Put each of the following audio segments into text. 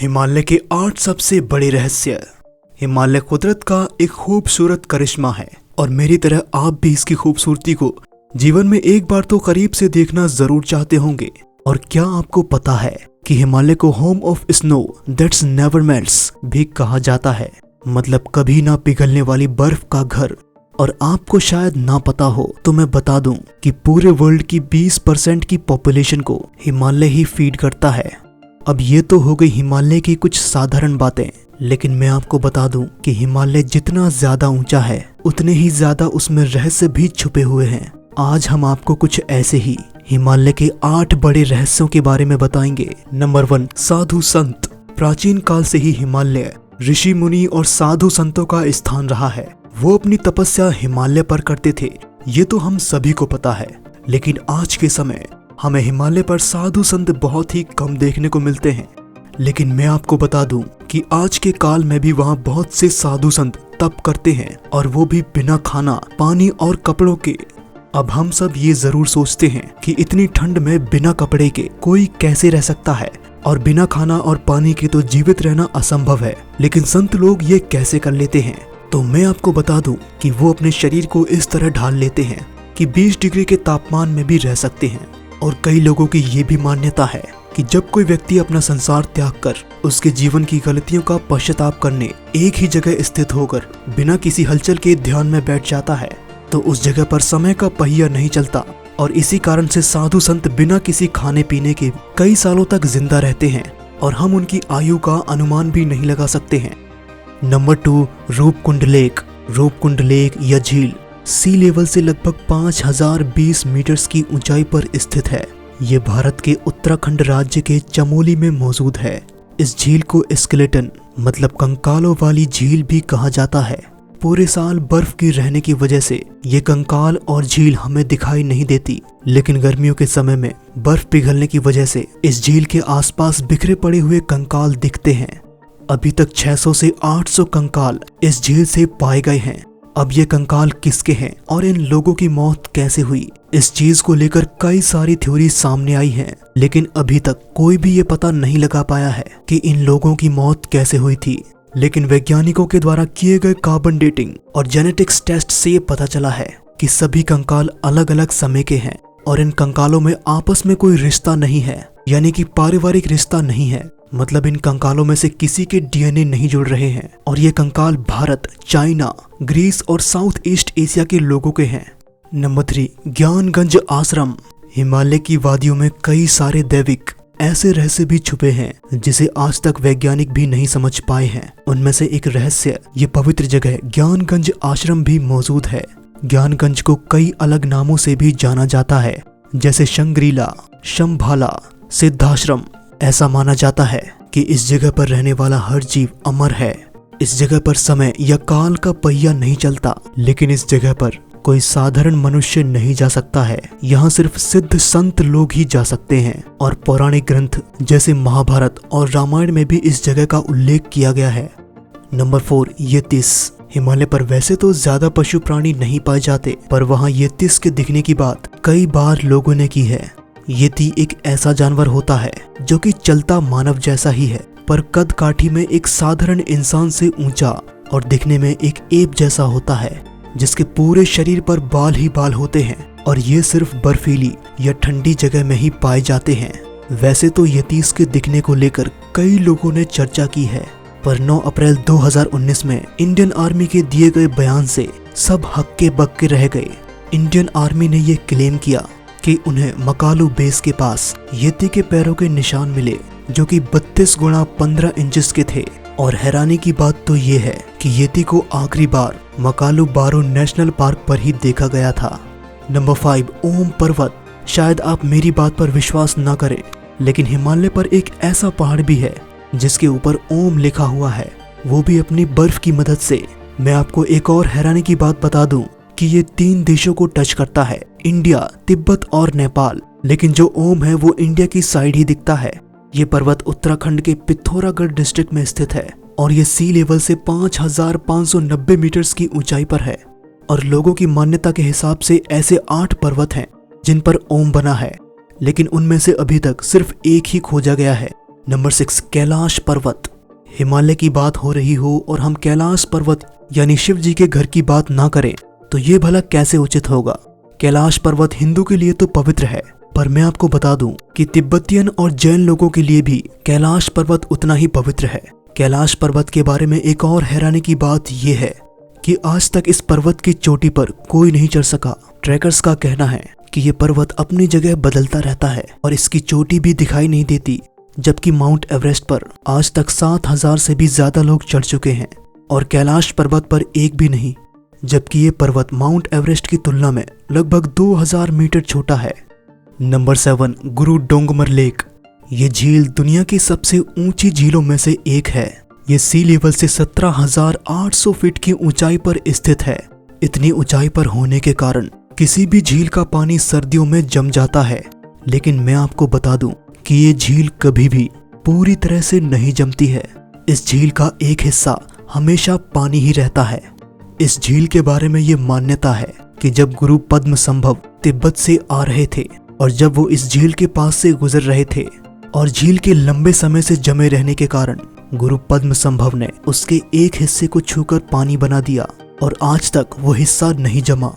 हिमालय के 8 सबसे बड़े रहस्य। हिमालय कुदरत का एक खूबसूरत करिश्मा है और मेरी तरह आप भी इसकी खूबसूरती को जीवन में एक बार तो करीब से देखना जरूर चाहते होंगे। और क्या आपको पता है कि हिमालय को home of snow that's never melts भी कहा जाता है, मतलब कभी ना पिघलने वाली बर्फ का घर। और आपको शायद ना पता हो तो मैं बता दूं कि पूरे वर्ल्ड की 20% की पॉपुलेशन को हिमालय ही फीड करता है। अब ये तो हो गई हिमालय की कुछ साधारण बातें, लेकिन मैं आपको बता दूं कि हिमालय जितना ज्यादा ऊंचा है उतने ही ज्यादा उसमें रहस्य भी छुपे हुए हैं। आज हम आपको कुछ ऐसे ही हिमालय के 8 बड़े रहस्यों के बारे में बताएंगे। नंबर 1, साधु संत। प्राचीन काल से ही हिमालय ऋषि मुनि और साधु संतों का स्थान रहा है। वो अपनी तपस्या हिमालय पर करते थे, ये तो हम सभी को पता है। लेकिन आज के समय हमें हिमालय पर साधु संत बहुत ही कम देखने को मिलते हैं। लेकिन मैं आपको बता दूं कि आज के काल में भी वहाँ बहुत से साधु संत तप करते हैं, और वो भी बिना खाना, पानी और कपड़ों के। अब हम सब ये जरूर सोचते हैं कि इतनी ठंड में बिना कपड़े के कोई कैसे रह सकता है, और बिना खाना और पानी के तो जीवित रहना असंभव है। लेकिन संत लोग ये कैसे कर लेते हैं? तो मैं आपको बता दूं कि वो अपने शरीर को इस तरह ढाल लेते हैं कि 20 डिग्री के तापमान में भी रह सकते हैं। और कई लोगों की ये भी मान्यता है कि जब कोई व्यक्ति अपना संसार त्याग कर उसके जीवन की गलतियों का पश्चाताप करने एक ही जगह स्थित होकर बिना किसी हलचल के ध्यान में बैठ जाता है, तो उस जगह पर समय का पहिया नहीं चलता। और इसी कारण से साधु संत बिना किसी खाने पीने के कई सालों तक जिंदा रहते हैं, और हम उनकी आयु का अनुमान भी नहीं लगा सकते हैं। Number 2, Roopkund lake. Roopkund lake या झील सी लेवल से लगभग 5020 मीटर्स की ऊंचाई पर स्थित है। ये भारत के उत्तराखंड राज्य के चमोली में मौजूद है। इस झील को स्केलेटन मतलब कंकालों वाली झील भी कहा जाता है। पूरे साल बर्फ की रहने की वजह से ये कंकाल और झील हमें दिखाई नहीं देती, लेकिन गर्मियों के समय में बर्फ पिघलने की वजह से इस झील के आसपास बिखरे पड़े हुए कंकाल दिखते हैं। अभी तक 600 से 800 कंकाल इस झील से पाए गए हैं। अब ये कंकाल किसके हैं और इन लोगों की मौत कैसे हुई, इस चीज को लेकर कई सारी थ्योरी सामने आई हैं, लेकिन अभी तक कोई भी ये पता नहीं लगा पाया है कि इन लोगों की मौत कैसे हुई थी। लेकिन वैज्ञानिकों के द्वारा किए गए कार्बन डेटिंग और जेनेटिक्स टेस्ट से ये पता चला है कि सभी कंकाल अलग अलग समय के हैं, और इन कंकालों में आपस में कोई रिश्ता नहीं है, यानी कि पारिवारिक रिश्ता नहीं है। मतलब इन कंकालों में से किसी के डीएनए नहीं जुड़ रहे हैं, और ये कंकाल भारत, चाइना, ग्रीस और साउथ ईस्ट एशिया के लोगों के हैं। नंबर 3, ज्ञानगंज आश्रम। हिमालय की वादियों में कई सारे दैविक ऐसे रहस्य भी छुपे हैं जिसे आज तक वैज्ञानिक भी नहीं समझ पाए हैं। उनमें से एक रहस्य ये पवित्र जगह ज्ञानगंज आश्रम भी मौजूद है। ज्ञानगंज को कई अलग नामों से भी जाना जाता है, जैसे शंग्रीला, शंभाला, सिद्धाश्रम। ऐसा माना जाता है कि इस जगह पर रहने वाला हर जीव अमर है। इस जगह पर समय या काल का पहिया नहीं चलता, लेकिन इस जगह पर कोई साधारण मनुष्य नहीं जा सकता है। यहाँ सिर्फ सिद्ध संत लोग ही जा सकते हैं, और पौराणिक ग्रंथ जैसे महाभारत और रामायण में भी इस जगह का उल्लेख किया गया है। नंबर 4, येतिस। हिमालय पर वैसे तो ज्यादा पशु प्राणी नहीं पाए जाते, पर वहाँ येतिस के दिखने की बात कई बार लोगों ने की है। येती एक ऐसा जानवर होता है जो कि चलता मानव जैसा ही है, पर कद काठी में एक साधारण इंसान से ऊंचा और दिखने में एक एप जैसा होता है, जिसके पूरे शरीर पर बाल ही बाल होते हैं, और ये सिर्फ बर्फीली या ठंडी जगह में ही पाए जाते हैं। वैसे तो येतीस के दिखने को लेकर कई लोगों ने चर्चा की है, पर 9 अप्रैल 2019 में इंडियन आर्मी के दिए गए बयान से सब हक्के बक्के रह गए। इंडियन आर्मी ने ये क्लेम किया कि उन्हें मकालू बेस के पास येती के पैरों के निशान मिले, जो कि 32 गुणा 15 इंचेस के थे। और हैरानी की बात तो ये है कि येती को आखिरी बार मकालू बारो नेशनल पार्क पर ही देखा गया था। नंबर 5, ओम पर्वत। शायद आप मेरी बात पर विश्वास ना करें, लेकिन हिमालय पर एक ऐसा पहाड़ भी है जिसके ऊपर ओम लिखा हुआ है, वो भी अपनी बर्फ की मदद से। मैं आपको एक और हैरानी की बात बता दूं कि ये 3 देशों को टच करता है, इंडिया, तिब्बत और नेपाल। लेकिन जो ओम है वो इंडिया की साइड ही दिखता है। ये पर्वत उत्तराखंड के पिथौरागढ़ डिस्ट्रिक्ट में स्थित है, और ये सी लेवल से 5590 मीटर्स की ऊंचाई पर है। और लोगों की मान्यता के हिसाब से ऐसे 8 पर्वत हैं जिन पर ओम बना है, लेकिन उनमें से अभी तक सिर्फ एक ही खोजा गया है। नंबर 6, कैलाश पर्वत। हिमालय की बात हो रही हो और हम कैलाश पर्वत यानी शिव जी के घर की बात ना करें तो ये भला कैसे उचित होगा। कैलाश पर्वत हिंदू के लिए तो पवित्र है, पर मैं आपको बता दूं कि तिब्बतियन और जैन लोगों के लिए भी कैलाश पर्वत उतना ही पवित्र है। कैलाश पर्वत के बारे में एक और हैरानी की बात यह है कि आज तक इस पर्वत की चोटी पर कोई नहीं चढ़ सका। ट्रैकर्स का कहना है कि ये पर्वत अपनी जगह बदलता रहता है और इसकी चोटी भी दिखाई नहीं देती, जबकि माउंट एवरेस्ट पर आज तक 7,000 से भी ज्यादा लोग चढ़ चुके हैं और कैलाश पर्वत पर एक भी नहीं, जबकि ये पर्वत माउंट एवरेस्ट की तुलना में लगभग 2000 मीटर छोटा है। नंबर 7, गुरु डोंगमर लेक। ये झील दुनिया की सबसे ऊंची झीलों में से एक है। ये सी लेवल से 17,800 फीट की ऊंचाई पर स्थित है। इतनी ऊंचाई पर होने के कारण किसी भी झील का पानी सर्दियों में जम जाता है, लेकिन मैं आपको बता दूं कि ये झील कभी भी पूरी तरह से नहीं जमती है। इस झील का एक हिस्सा हमेशा पानी ही रहता है। इस झील के बारे में ये मान्यता है कि जब गुरु पद्मसंभव तिब्बत से आ रहे थे और जब वो इस झील के पास से गुजर रहे थे और झील के लंबे समय से जमे रहने के कारण गुरु पद्मसंभव ने उसके एक हिस्से को छूकर पानी बना दिया और आज तक वो हिस्सा नहीं जमा।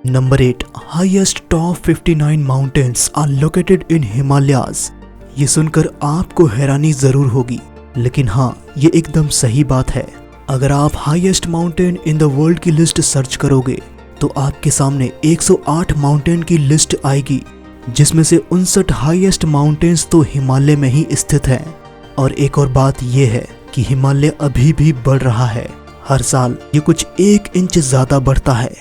Number 8, highest top 59 mountains are located in Himalayas. ये सुनकर आपको हैरानी जरूर होगी, लेकिन हाँ, ये एकदम सही बात है। अगर आप highest mountain in the world की लिस्ट सर्च करोगे तो आपके सामने 108 माउंटेन की लिस्ट आएगी, जिसमें से 59 हाईएस्ट माउंटेन्स तो हिमालय में ही स्थित हैं। और एक और बात यह है कि हिमालय अभी भी बढ़ रहा है। हर साल ये कुछ 1 इंच ज्यादा बढ़ता है।